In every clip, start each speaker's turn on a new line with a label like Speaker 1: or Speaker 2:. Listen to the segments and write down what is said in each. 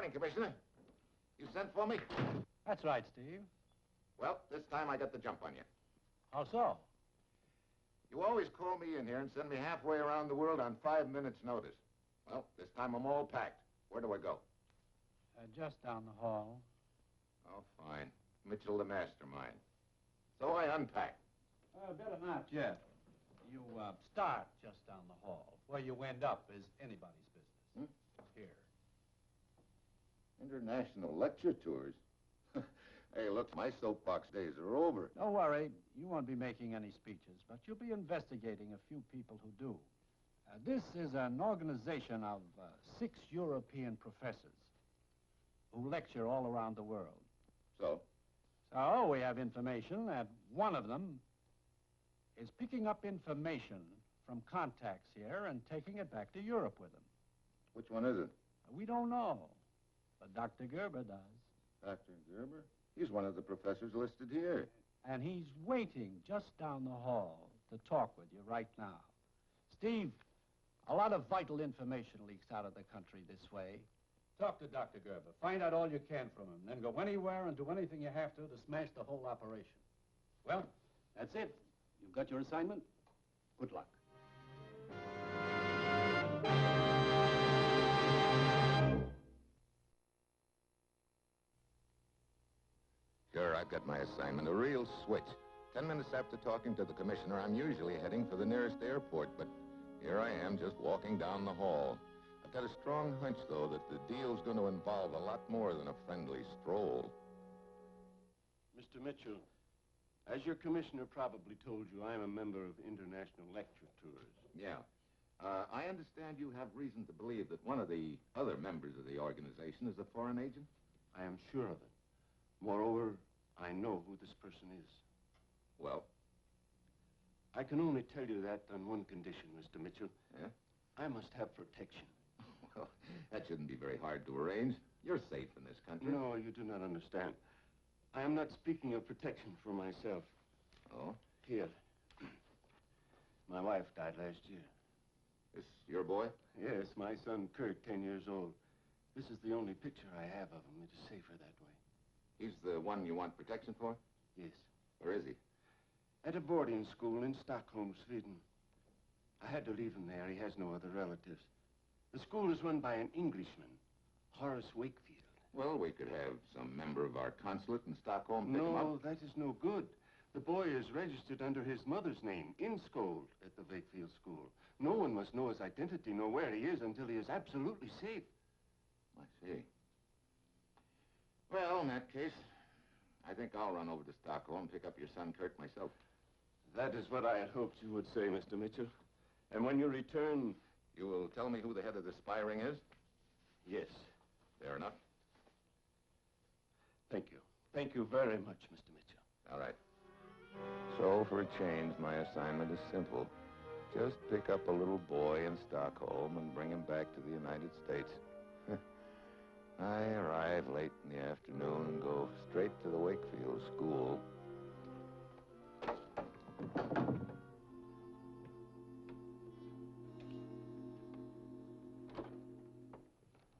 Speaker 1: morning, Commissioner. You sent for me?
Speaker 2: That's right, Steve.
Speaker 1: Well, this time I got the jump on you.
Speaker 2: How so?
Speaker 1: You always call me in here and send me halfway around the world on 5 minutes' notice. Well, this time I'm all packed. Where do I go?
Speaker 2: Just down the hall.
Speaker 1: Oh, fine. Mitchell the mastermind. So I unpack.
Speaker 2: Better not yet. You start just down the hall. Where you end up is anybody's business. Here.
Speaker 1: International lecture tours? Hey, look, my soapbox days are over.
Speaker 2: Don't worry. You won't be making any speeches, but you'll be investigating a few people who do. This is an organization of 6 European professors who lecture all around the world.
Speaker 1: So?
Speaker 2: So we have information that one of them is picking up information from contacts here and taking it back to Europe with him.
Speaker 1: Which one is it?
Speaker 2: We don't know, but Dr. Gerber does.
Speaker 1: Dr. Gerber? He's one of the professors listed here.
Speaker 2: And he's waiting just down the hall to talk with you right now. Steve, a lot of vital information leaks out of the country this way. Talk to Dr. Gerber. Find out all you can from him. Then go anywhere and do anything you have to smash the whole operation. Well, that's it. You've got your assignment. Good luck.
Speaker 1: Sure, I've got my assignment, a real switch. 10 minutes after talking to the commissioner, I'm usually heading for the nearest airport, but here I am just walking down the hall. I've got a strong hunch, though, that the deal's going to involve a lot more than a friendly stroll.
Speaker 3: Mr. Mitchell, as your commissioner probably told you, I am a member of international lecture tours.
Speaker 1: Yeah. I understand you have reason to believe that one of the other members of the organization is a foreign agent?
Speaker 3: I am sure of it. Moreover, I know who this person is.
Speaker 1: Well?
Speaker 3: I can only tell you that on one condition, Mr. Mitchell.
Speaker 1: Yeah?
Speaker 3: I must have protection.
Speaker 1: Well, that shouldn't be very hard to arrange. You're safe in this country.
Speaker 3: No, you do not understand. I am not speaking of protection for myself.
Speaker 1: Oh?
Speaker 3: Here. My wife died last year.
Speaker 1: This your boy?
Speaker 3: Yes, my son, Kurt, 10 years old. This is the only picture I have of him. It is safer that way.
Speaker 1: He's the one you want protection for?
Speaker 3: Yes.
Speaker 1: Where is he?
Speaker 3: At a boarding school in Stockholm, Sweden. I had to leave him there. He has no other relatives. The school is run by an Englishman, Horace Wakefield.
Speaker 1: Well, we could have some member of our consulate in Stockholm pick him
Speaker 3: No,
Speaker 1: up.
Speaker 3: that is no good. The boy is registered under his mother's name, Inskold, at the Wakefield school. No one must know his identity, nor where he is, until he is absolutely safe.
Speaker 1: I see. Well, in that case, I think I'll run over to Stockholm and pick up your son, Kurt, myself.
Speaker 3: That is what I had hoped you would say, Mr. Mitchell. And when you return...
Speaker 1: You will tell me who the head of the spy ring is?
Speaker 3: Yes.
Speaker 1: Fair enough.
Speaker 3: Thank you. Thank you very much, Mr. Mitchell.
Speaker 1: All right. So, for a change, my assignment is simple. Just pick up a little boy in Stockholm and bring him back to the United States. I arrive late in the afternoon and go straight to the Wakefield school.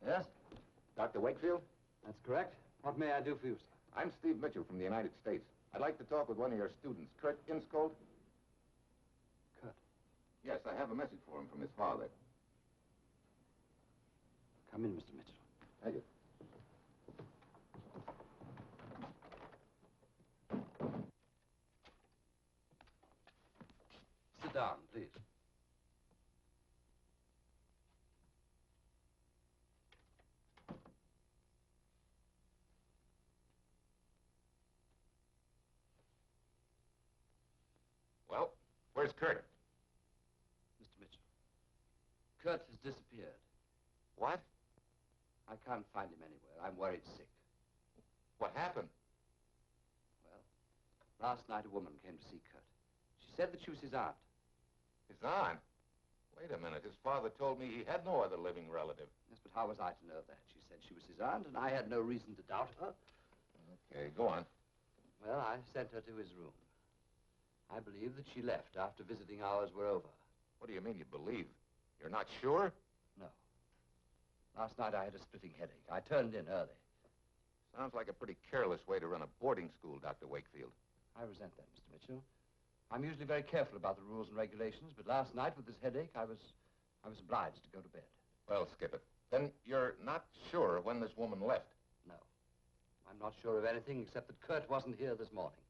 Speaker 2: Yes?
Speaker 1: Dr. Wakefield?
Speaker 2: That's correct. What may I do for you, sir?
Speaker 1: I'm Steve Mitchell from the United States. I'd like to talk with one of your students, Kurt Inskold.
Speaker 2: Kurt?
Speaker 1: Yes, I have a message for him from his father.
Speaker 2: Come in, Mr. Mitchell.
Speaker 1: Thank you.
Speaker 2: Sit down, please.
Speaker 1: Well, where's Kurt?
Speaker 4: Mr. Mitchell, Kurt has disappeared.
Speaker 1: What?
Speaker 4: I can't find him anywhere. I'm worried sick.
Speaker 1: What happened?
Speaker 4: Well, last night a woman came to see Kurt. She said that she was his aunt.
Speaker 1: His aunt? Wait a minute. His father told me he had no other living relative.
Speaker 4: Yes, but how was I to know that? She said she was his aunt, and I had no reason to doubt her.
Speaker 1: Okay, go on.
Speaker 4: Well, I sent her to his room. I believe that she left after visiting hours were over.
Speaker 1: What do you mean you believe? You're not sure?
Speaker 4: No. Last night I had a splitting headache. I turned in early.
Speaker 1: Sounds like a pretty careless way to run a boarding school, Dr. Wakefield.
Speaker 4: I resent that, Mr. Mitchell. I'm usually very careful about the rules and regulations, but last night with this headache, I was obliged to go to bed.
Speaker 1: Well, skip it. Then you're not sure when this woman left?
Speaker 4: No. I'm not sure of anything except that Kurt wasn't here this morning.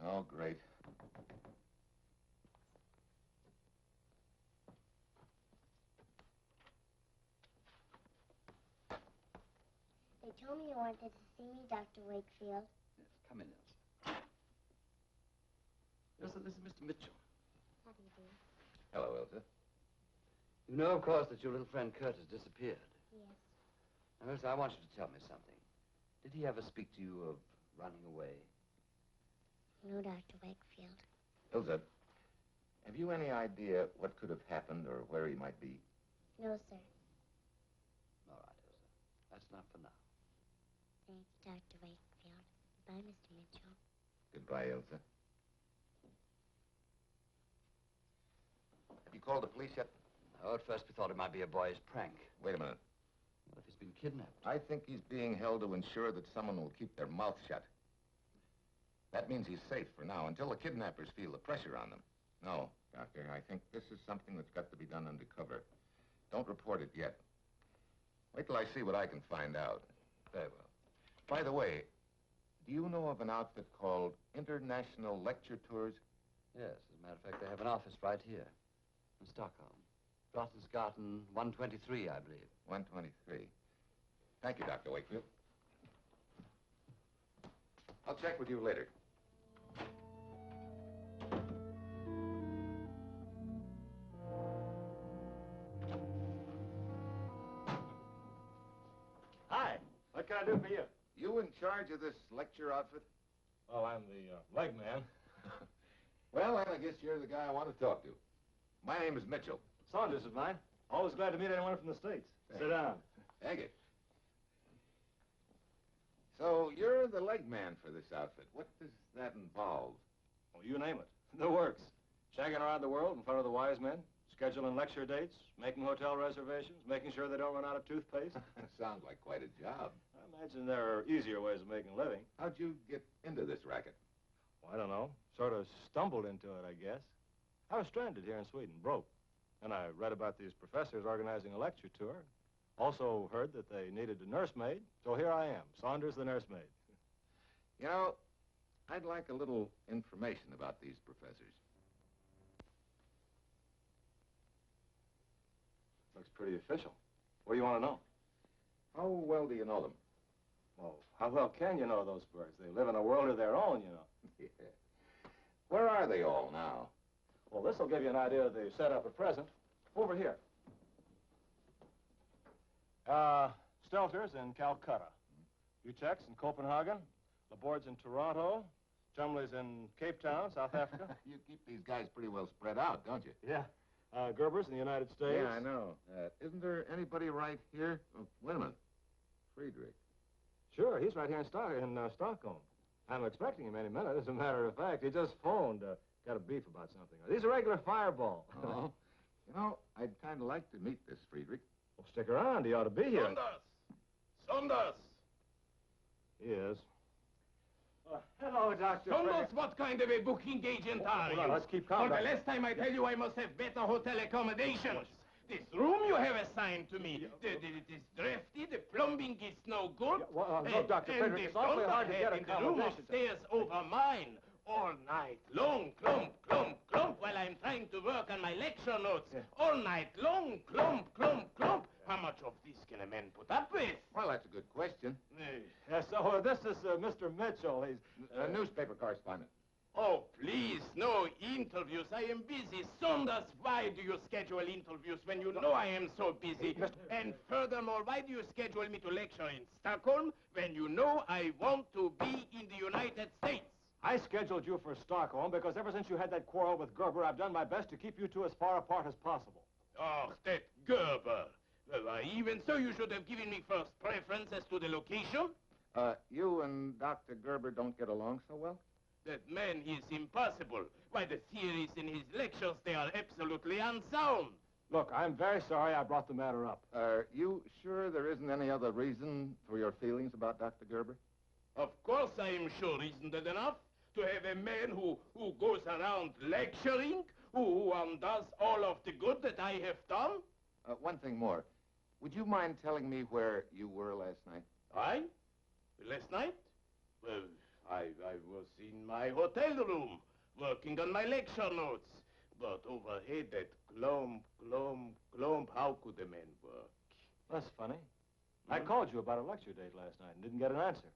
Speaker 1: Oh, great.
Speaker 5: They told me you wanted to see me, Dr. Wakefield.
Speaker 4: Yes, come in, Elsa. Elsa, this is Mr. Mitchell.
Speaker 5: How do you do?
Speaker 1: Hello, Elsa.
Speaker 4: You know, of course, that your little friend Kurt has disappeared.
Speaker 5: Yes.
Speaker 4: Now, Elsa, I want you to tell me something. Did he ever speak to you of running away?
Speaker 5: No, Dr. Wakefield.
Speaker 1: Elsa, have you any idea what could have happened or where he might be?
Speaker 5: No, sir.
Speaker 4: All right, Elsa. That's enough for now.
Speaker 5: Thanks, Dr. Wakefield. Goodbye, Mr. Mitchell.
Speaker 1: Goodbye, Elsa. Have you called the police yet?
Speaker 4: Oh, at first we thought it might be a boy's prank.
Speaker 1: Wait a minute.
Speaker 4: What if he's been kidnapped?
Speaker 1: I think he's being held to ensure that someone will keep their mouth shut. That means he's safe for now, until the kidnappers feel the pressure on them. No, Doctor, I think this is something that's got to be done undercover. Don't report it yet. Wait till I see what I can find out.
Speaker 4: Very well.
Speaker 1: By the way, do you know of an outfit called International Lecture Tours?
Speaker 4: Yes, as a matter of fact, they have an office right here in Stockholm. Drottensgatan 123, I believe.
Speaker 1: 123. Thank you, Dr. Wakefield. I'll check with you later.
Speaker 6: Hi. What can I do for you?
Speaker 1: You in charge of this lecture outfit?
Speaker 6: Well, I'm the leg man.
Speaker 1: Well, then I guess you're the guy I want to talk to. My name is Mitchell.
Speaker 6: Saunders is mine. Always glad to meet anyone from the States. Sit down.
Speaker 1: Thank you. So, you're the leg man for this outfit. What does that involve?
Speaker 6: Well, you name it. The works. Shagging around the world in front of the wise men, scheduling lecture dates, making hotel reservations, making sure they don't run out of toothpaste.
Speaker 1: Sounds like quite a job.
Speaker 6: I imagine there are easier ways of making a living.
Speaker 1: How'd you get into this racket?
Speaker 6: Well, I don't know. Sort of stumbled into it, I guess. I was stranded here in Sweden, broke. And I read about these professors organizing a lecture tour. Also heard that they needed a nursemaid, so here I am, Saunders the nursemaid.
Speaker 1: You know, I'd like a little information about these professors.
Speaker 6: Looks pretty official. What do you want to know?
Speaker 1: How well do you know them?
Speaker 6: Well, how well can you know those birds? They live in a world of their own, you know.
Speaker 1: Yeah. Where are they all now?
Speaker 6: Well, this will give you an idea of the setup at present. Over here. Stelter's in Calcutta. Uchek's in Copenhagen. Laborde's in Toronto. Chumley's in Cape Town, South Africa.
Speaker 1: You keep these guys pretty well spread out, don't you?
Speaker 6: Yeah. Gerber's in the United States.
Speaker 1: Yeah, I know. Isn't there anybody right here? Oh, wait a minute. Friedrich.
Speaker 6: Sure, he's right here in Stockholm. I'm expecting him any minute. As a matter of fact, he just phoned. Got a beef about something. These are regular fireball.
Speaker 1: Oh. You know, I'd kind of like to meet this Friedrich.
Speaker 6: Well, stick around. He ought to be here.
Speaker 7: Saunders! Saunders!
Speaker 6: He is. Hello, Dr.
Speaker 7: Saunders, what kind of a booking agent are
Speaker 6: Hold on,
Speaker 7: you?
Speaker 6: let's keep calm,
Speaker 7: For the
Speaker 6: Doctor.
Speaker 7: last time I tell you I must have better hotel accommodations. This room you have assigned to me, it is drafty, the plumbing is no good.
Speaker 6: No, Dr.
Speaker 7: And
Speaker 6: Frederick,
Speaker 7: the
Speaker 6: it's awfully hard to get
Speaker 7: in the room
Speaker 6: accommodations.
Speaker 7: upstairs over mine. All night long, clump, clump, clump, while I'm trying to work on my lecture notes.
Speaker 6: Yeah.
Speaker 7: All night long, clump, clump, clump. How much of this can a man put up with?
Speaker 1: Well, that's a good question.
Speaker 6: Yes, so this is Mr. Mitchell. He's
Speaker 1: A newspaper correspondent.
Speaker 7: Oh, please, no interviews. I am busy. Saunders, why do you schedule interviews when you know I am so busy? And furthermore, why do you schedule me to lecture in Stockholm when you know I want to be in the United States?
Speaker 6: I scheduled you for Stockholm because ever since you had that quarrel with Gerber, I've done my best to keep you two as far apart as possible.
Speaker 7: Oh, that Gerber. Well, even so, you should have given me first preference as to the location.
Speaker 1: You and Dr. Gerber don't get along so well?
Speaker 7: That man is impossible. Why, the theories in his lectures, they are absolutely unsound.
Speaker 6: Look, I'm very sorry I brought the matter up.
Speaker 1: Are you sure there isn't any other reason for your feelings about Dr. Gerber?
Speaker 7: Of course I am sure, isn't it enough? To have a man who goes around lecturing, who does all of the good that I have done?
Speaker 1: One thing more. Would you mind telling me where you were last night?
Speaker 7: I? Last night? Well, I was in my hotel room, working on my lecture notes. But overhead that glomp, how could a man work?
Speaker 6: That's funny. I called you about a lecture date last night and didn't get an answer.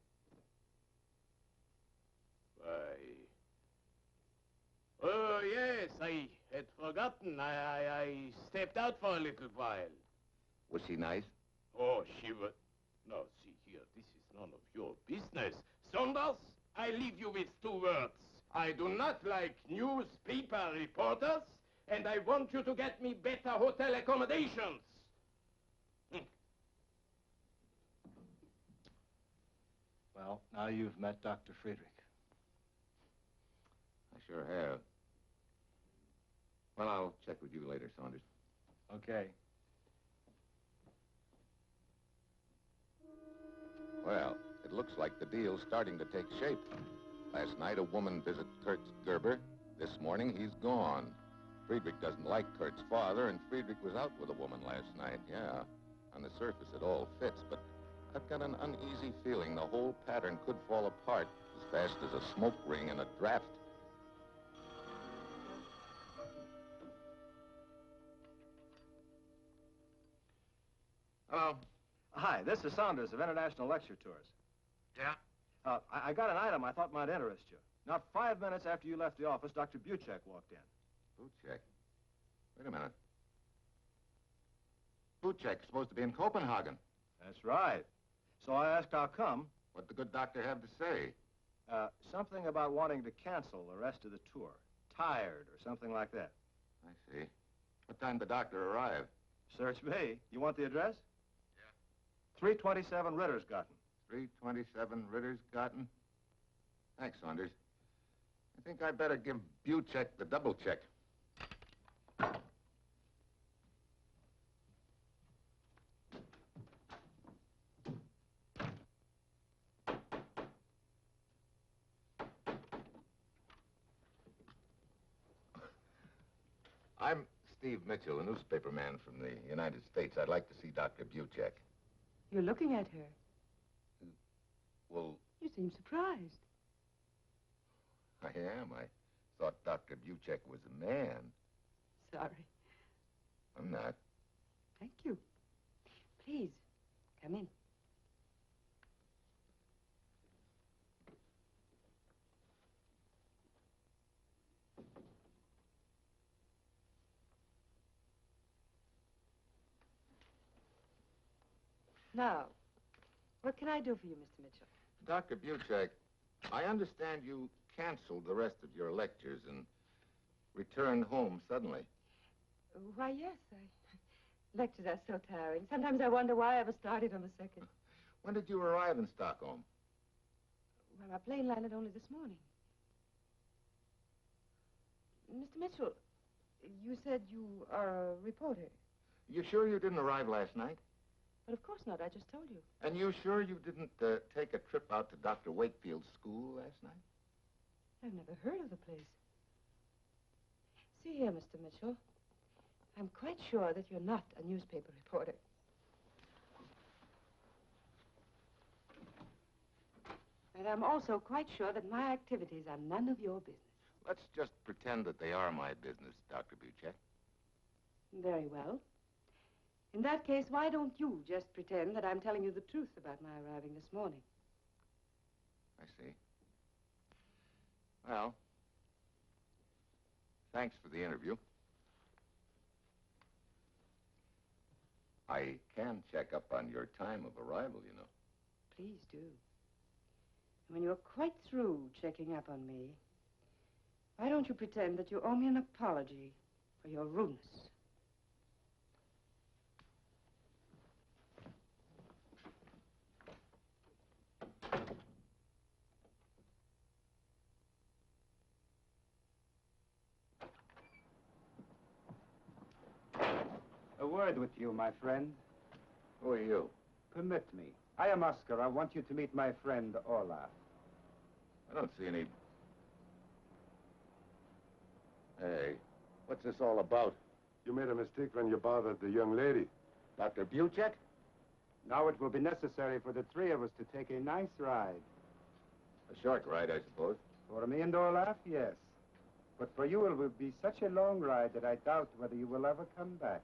Speaker 7: Oh, yes, I had forgotten. I stepped out for a little while.
Speaker 1: Was she nice?
Speaker 7: Oh, she was... No, see here, this is none of your business. Saunders, I leave you with 2 words. I do not like newspaper reporters, and I want you to get me better hotel accommodations.
Speaker 6: Well, now you've met Dr. Friedrich.
Speaker 1: I sure have. Well, I'll check with you later, Saunders.
Speaker 6: Okay.
Speaker 1: Well, it looks like the deal's starting to take shape. Last night, a woman visited Kurt Gerber. This morning, he's gone. Friedrich doesn't like Kurt's father, and Friedrich was out with a woman last night, yeah. On the surface, it all fits, but I've got an uneasy feeling the whole pattern could fall apart as fast as a smoke ring in a draft.
Speaker 6: Hello. Hi, this is Saunders of International Lecture Tours.
Speaker 7: Yeah?
Speaker 6: I got an item I thought might interest you. Not 5 minutes after you left the office, Dr. Buchek walked in.
Speaker 1: Buchek? Wait a minute. Buchek's supposed to be in Copenhagen.
Speaker 6: That's right. So I asked how come.
Speaker 1: What'd the good doctor have to say?
Speaker 6: Something about wanting to cancel the rest of the tour. Tired or something like that.
Speaker 1: I see. What time did the doctor arrive?
Speaker 6: Search me. You want the address? Yeah. 327 Rittersgarten.
Speaker 1: 327 Rittersgarten? Thanks, Saunders. I think I'd better give Buchek the double check. I'm Steve Mitchell, a newspaper man from the United States. I'd like to see Dr. Buchek.
Speaker 8: You're looking at her.
Speaker 1: Well,
Speaker 8: You seem surprised.
Speaker 1: I am. I thought Dr. Buchek was a man.
Speaker 8: Sorry.
Speaker 1: I'm not.
Speaker 8: Thank you. Please, come in. Now, what can I do for you, Mr. Mitchell?
Speaker 1: Dr. Buchek, I understand you canceled the rest of your lectures and returned home suddenly.
Speaker 8: Why, yes. Lectures are so tiring. Sometimes I wonder why I ever started on the second.
Speaker 1: When did you arrive in Stockholm?
Speaker 8: Well, my plane landed only this morning. Mr. Mitchell, you said you are a reporter.
Speaker 1: You sure you didn't arrive last night?
Speaker 8: But of course not. I just told you.
Speaker 1: And you sure you didn't take a trip out to Dr. Wakefield's school last night?
Speaker 8: I've never heard of the place. See here, Mr. Mitchell. I'm quite sure that you're not a newspaper reporter. And I'm also quite sure that my activities are none of your business.
Speaker 1: Let's just pretend that they are my business, Dr. Buchek.
Speaker 8: Very well. In that case, why don't you just pretend that I'm telling you the truth about my arriving this morning?
Speaker 1: I see. Well, thanks for the interview. I can check up on your time of arrival, you know.
Speaker 8: Please do. When you're quite through checking up on me, why don't you pretend that you owe me an apology for your rudeness?
Speaker 9: word with you, my friend.
Speaker 1: Who are you?
Speaker 9: Permit me. I am Oscar. I want you to meet my friend, Olaf.
Speaker 1: I don't see any... Hey, what's this all about?
Speaker 10: You made a mistake when you bothered the young lady.
Speaker 1: Dr. Buchek?
Speaker 9: Now it will be necessary for the three of us to take a nice ride.
Speaker 1: A short ride, I suppose.
Speaker 9: For me and Olaf, yes. But for you, it will be such a long ride that I doubt whether you will ever come back.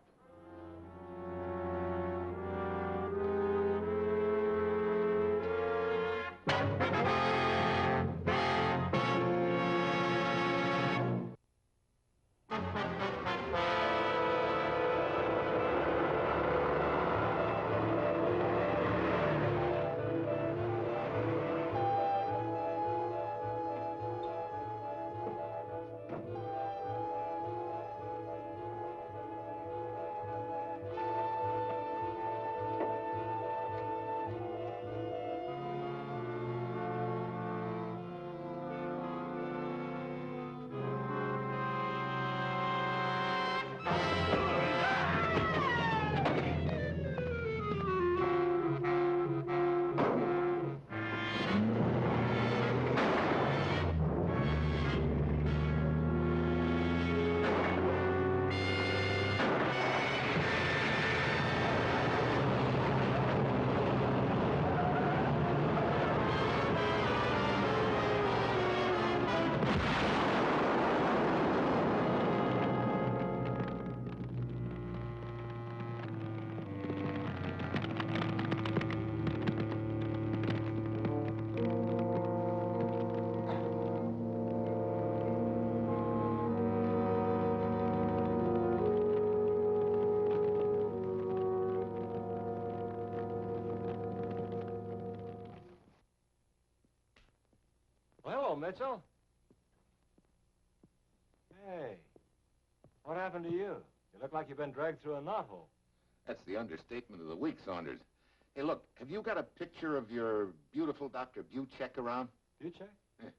Speaker 6: Hello, Mitchell. Hey, what happened to you? You look like you've been dragged through a knothole.
Speaker 1: That's the understatement of the week, Saunders. Hey, look, have you got a picture of your beautiful Dr. Buchek around?
Speaker 6: Buchek?
Speaker 1: Yeah.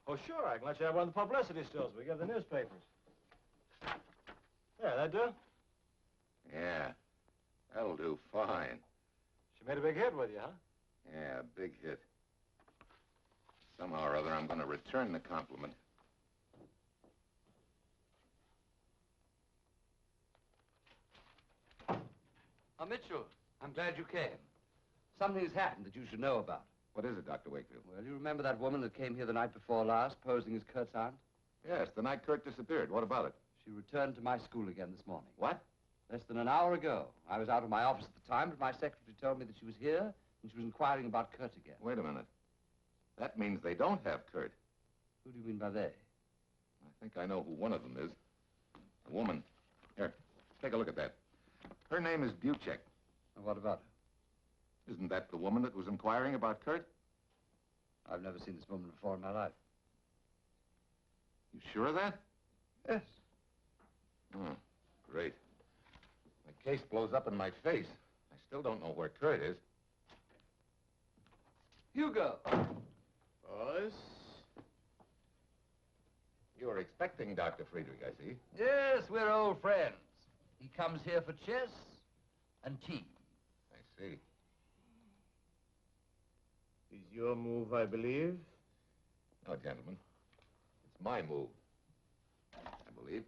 Speaker 6: Oh, sure. I can let you have one of the publicity stills. We give the newspapers. There, that do?
Speaker 1: Yeah, that'll do fine.
Speaker 6: She made a big hit with you, huh?
Speaker 1: Yeah, big hit. Somehow or other, I'm going to return the compliment.
Speaker 4: Mitchell, I'm glad you came. Something's happened that you should know about.
Speaker 1: What is it, Dr. Wakefield?
Speaker 4: Well, you remember that woman that came here the night before last, posing as Kurt's aunt?
Speaker 1: Yes, the night Kurt disappeared. What about it?
Speaker 4: She returned to my school again this morning.
Speaker 1: What?
Speaker 4: Less than an hour ago. I was out of my office at the time, but my secretary told me that she was here, and she was inquiring about Kurt again.
Speaker 1: Wait a minute. That means they don't have Kurt.
Speaker 4: Who do you mean by they?
Speaker 1: I think I know who one of them is. A woman. Here, take a look at that. Her name is Buchek.
Speaker 4: And what about her?
Speaker 1: Isn't that the woman that was inquiring about Kurt?
Speaker 4: I've never seen this woman before in my life.
Speaker 1: You sure of that?
Speaker 4: Yes.
Speaker 1: Oh, great. The case blows up in my face. I still don't know where Kurt is.
Speaker 4: Hugo.
Speaker 7: Boss?
Speaker 1: You were expecting Dr. Friedrich, I see.
Speaker 4: Yes, we're old friends. He comes here for chess and tea.
Speaker 1: I see.
Speaker 7: Is your move, I believe?
Speaker 1: No, gentlemen. It's my move. I believe.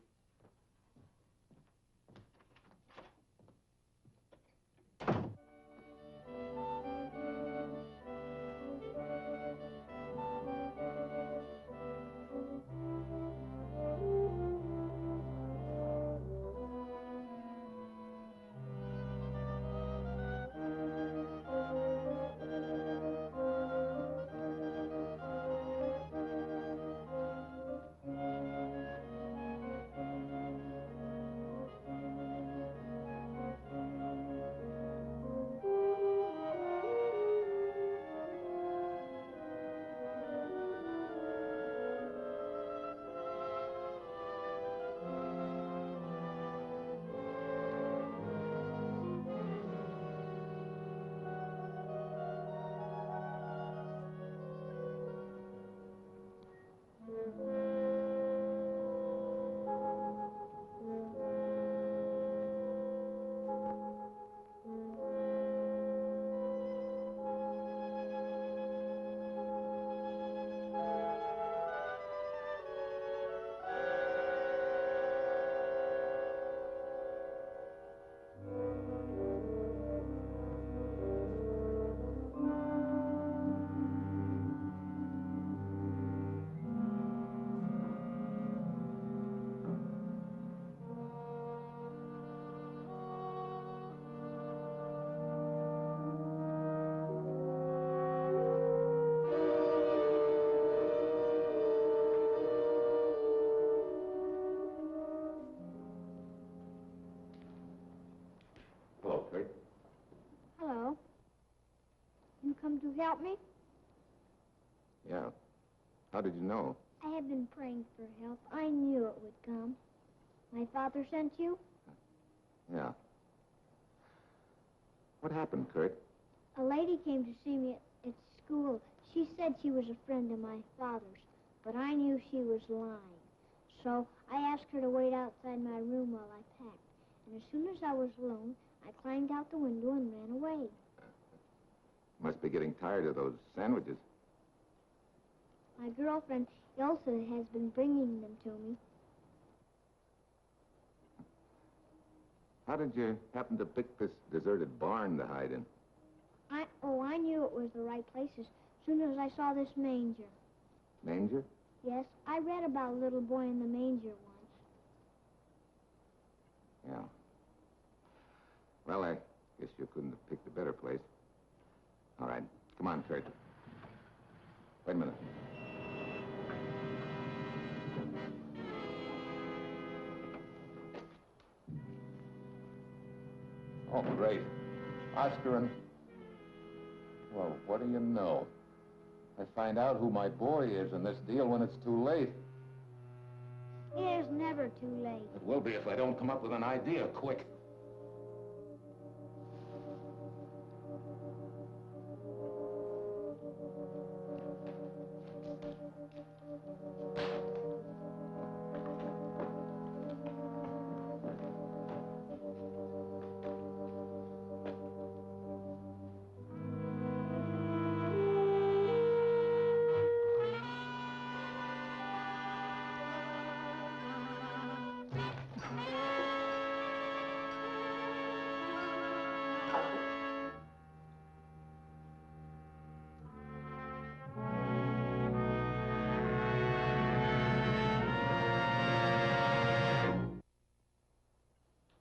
Speaker 5: help me?
Speaker 1: Yeah. How did you know?
Speaker 5: I have been praying for help. I knew it would come. My father sent you?
Speaker 1: Yeah. What happened, Kurt?
Speaker 5: A lady came to see me at school. She said she was a friend of my father's, but I knew she was lying. So I asked her to wait outside my room while I packed. And as soon as I was alone, I climbed out the window and ran away.
Speaker 1: Must be getting tired of those sandwiches.
Speaker 5: My girlfriend, Ilsa, has been bringing them to me.
Speaker 1: How did you happen to pick this deserted barn to hide in?
Speaker 5: I knew it was the right place as soon as I saw this manger.
Speaker 1: Manger?
Speaker 5: Yes, I read about a little boy in the manger once.
Speaker 1: Yeah. Well, I guess you couldn't have picked a better place. All right. Come on, Kurt. Wait a minute. Oh, great. Oscar and... Well, what do you know? I find out who my boy is in this deal when it's too late.
Speaker 5: It is never too late.
Speaker 1: It will be if I don't come up with an idea quick.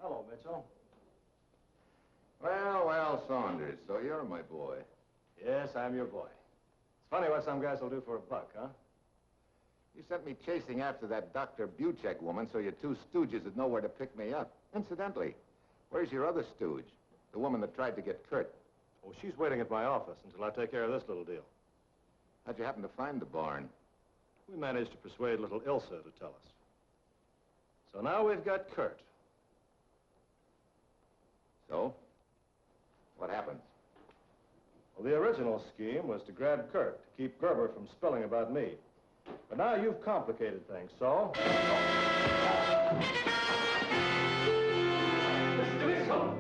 Speaker 6: Hello, Mitchell.
Speaker 1: Well, Saunders, so you're my boy.
Speaker 6: Yes, I'm your boy. It's funny what some guys will do for a buck, huh?
Speaker 1: You sent me chasing after that Dr. Buchek woman so your two stooges would know where to pick me up. Incidentally, where's your other stooge? The woman that tried to get Kurt.
Speaker 6: Oh, she's waiting at my office until I take care of this little deal.
Speaker 1: How'd you happen to find the barn?
Speaker 6: We managed to persuade little Ilsa to tell us. So now we've got Kurt.
Speaker 1: So? What happens?
Speaker 6: Well, the original scheme was to grab Kurt, to keep Gerber from spilling about me. But now you've complicated things, so...
Speaker 4: Mr. Mitchell!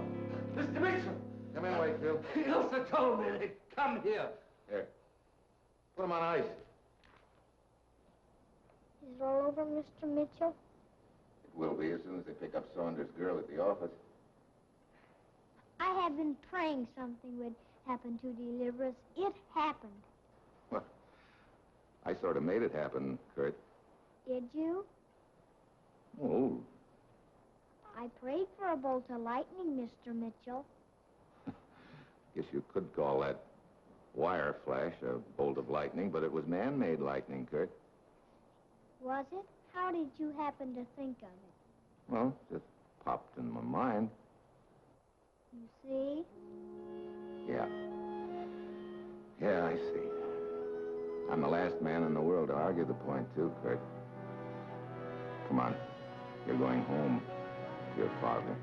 Speaker 4: Mr. Mitchell!
Speaker 1: Come in, Wakefield.
Speaker 4: Ilsa told me they'd come here.
Speaker 1: Here. Put him on ice.
Speaker 5: Is it all over, Mr. Mitchell?
Speaker 1: It will be as soon as they pick up Saunders' girl at the office.
Speaker 5: I have been praying something would happen to deliver us. It happened.
Speaker 1: Well, I sort of made it happen, Kurt.
Speaker 5: Did you?
Speaker 1: Oh.
Speaker 5: I prayed for a bolt of lightning, Mr. Mitchell.
Speaker 1: Guess you could call that wire flash a bolt of lightning, but it was man-made lightning, Kurt.
Speaker 5: Was it? How did you happen to think of it?
Speaker 1: Well, just popped in my mind.
Speaker 5: You see?
Speaker 1: Yeah. Yeah, I see. I'm the last man in the world to argue the point, too, Kurt. Come on. You're going home to your father.